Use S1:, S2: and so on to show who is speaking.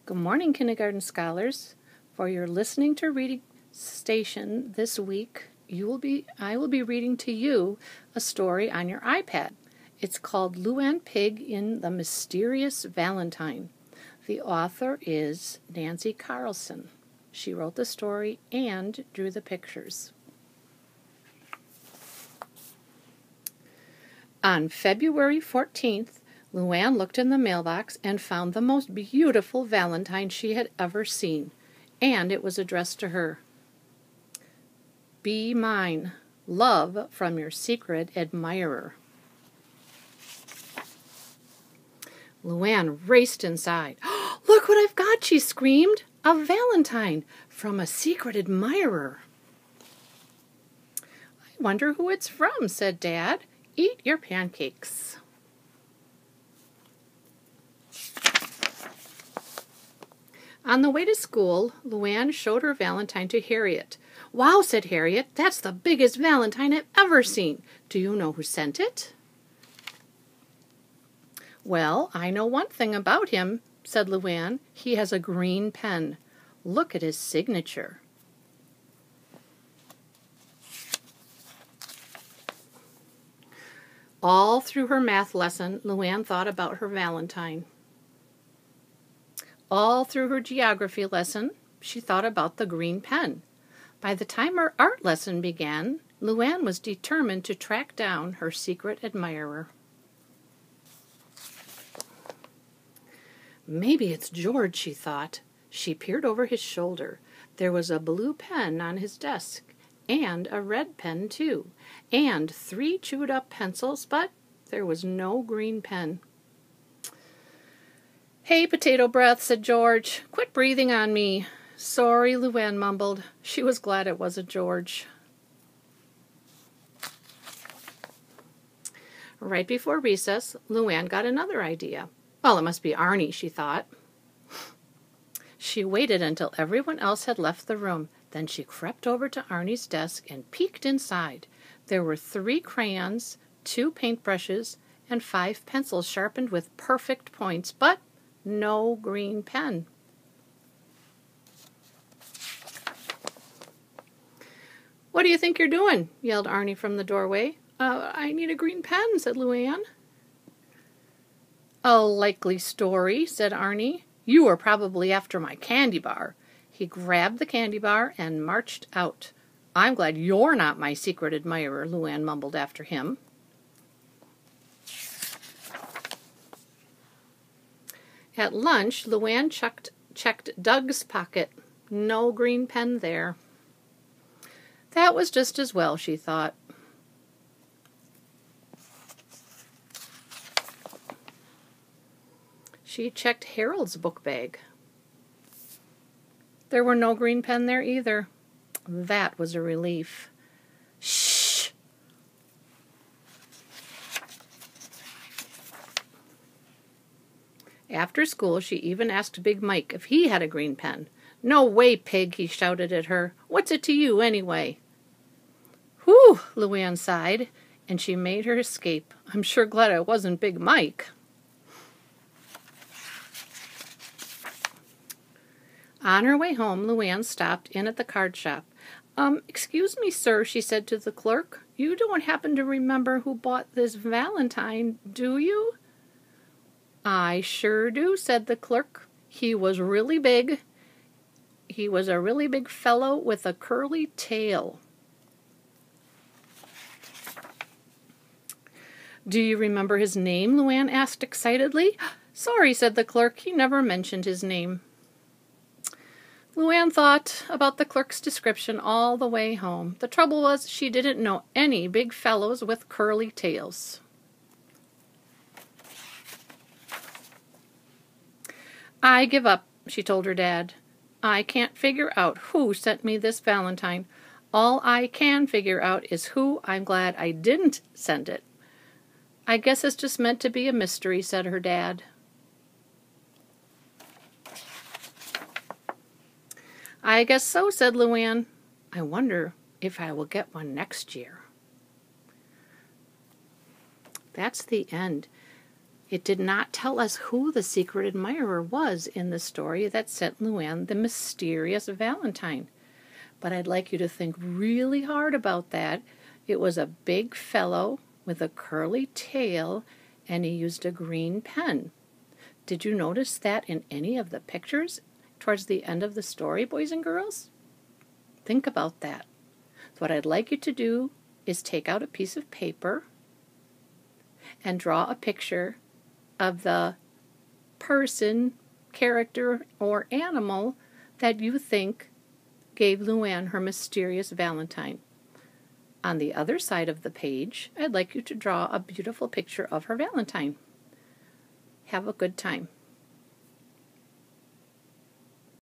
S1: Good morning, kindergarten scholars. For your listening to reading station this week, I will be reading to you a story on your iPad. It's called Louanne Pig in the Mysterious Valentine. The author is Nancy Carlson. She wrote the story and drew the pictures. On February 14th, Louanne looked in the mailbox and found the most beautiful valentine she had ever seen, and it was addressed to her. Be mine, love from your secret admirer. Louanne raced inside. "Oh, look what I've got," she screamed. "A valentine from a secret admirer." "I wonder who it's from," said Dad. "Eat your pancakes." On the way to school, Louanne showed her valentine to Harriet. "Wow," said Harriet, "that's the biggest valentine I've ever seen. Do you know who sent it?" "Well, I know one thing about him," said Louanne. "He has a green pen. Look at his signature." All through her math lesson, Louanne thought about her valentine. All through her geography lesson, she thought about the green pen. By the time her art lesson began, Louanne was determined to track down her secret admirer. "Maybe it's George," she thought. She peered over his shoulder. There was a blue pen on his desk, and a red pen too, and 3 chewed-up pencils, but there was no green pen. "Hey, Potato Breath," said George. "Quit breathing on me." "Sorry," Louanne mumbled. She was glad it wasn't George. Right before recess, Louanne got another idea. "Well, it must be Arnie," she thought. She waited until everyone else had left the room. Then she crept over to Arnie's desk and peeked inside. There were 3 crayons, 2 paintbrushes, and 5 pencils sharpened with perfect points, but no green pen. "What do you think you're doing?" yelled Arnie from the doorway. I need a green pen," said Louanne. "A likely story," said Arnie. "You were probably after my candy bar." He grabbed the candy bar and marched out. "I'm glad you're not my secret admirer," Louanne mumbled after him. At lunch, Louanne checked Doug's pocket. No green pen there. That was just as well, she thought. She checked Harold's book bag. There were no green pen there either. That was a relief. Shh! After school, she even asked Big Mike if he had a green pen. "No way, Pig," he shouted at her. "What's it to you, anyway?" "Whew," Louanne sighed, and she made her escape. "I'm sure glad it wasn't Big Mike." On her way home, Louanne stopped in at the card shop. Excuse me, sir," she said to the clerk. "You don't happen to remember who bought this valentine, do you?" "I sure do," said the clerk. He was really big. He was a really big fellow with a curly tail." "Do you remember his name?" Louanne asked excitedly. "Sorry," said the clerk. "He never mentioned his name." Louanne thought about the clerk's description all the way home. The trouble was she didn't know any big fellows with curly tails. "I give up," she told her dad. "I can't figure out who sent me this valentine. All I can figure out is who I'm glad I didn't send it." "I guess it's just meant to be a mystery," said her dad. "I guess so," said Louanne. "I wonder if I will get one next year." That's the end. It did not tell us who the secret admirer was in the story that sent Louanne the mysterious Valentine. But I'd like you to think really hard about that. It was a big fellow with a curly tail, and he used a green pen. Did you notice that in any of the pictures towards the end of the story, boys and girls? Think about that. So what I'd like you to do is take out a piece of paper and draw a picture of the person, character, or animal that you think gave Louanne her mysterious Valentine. On the other side of the page, I'd like you to draw a beautiful picture of her Valentine. Have a good time.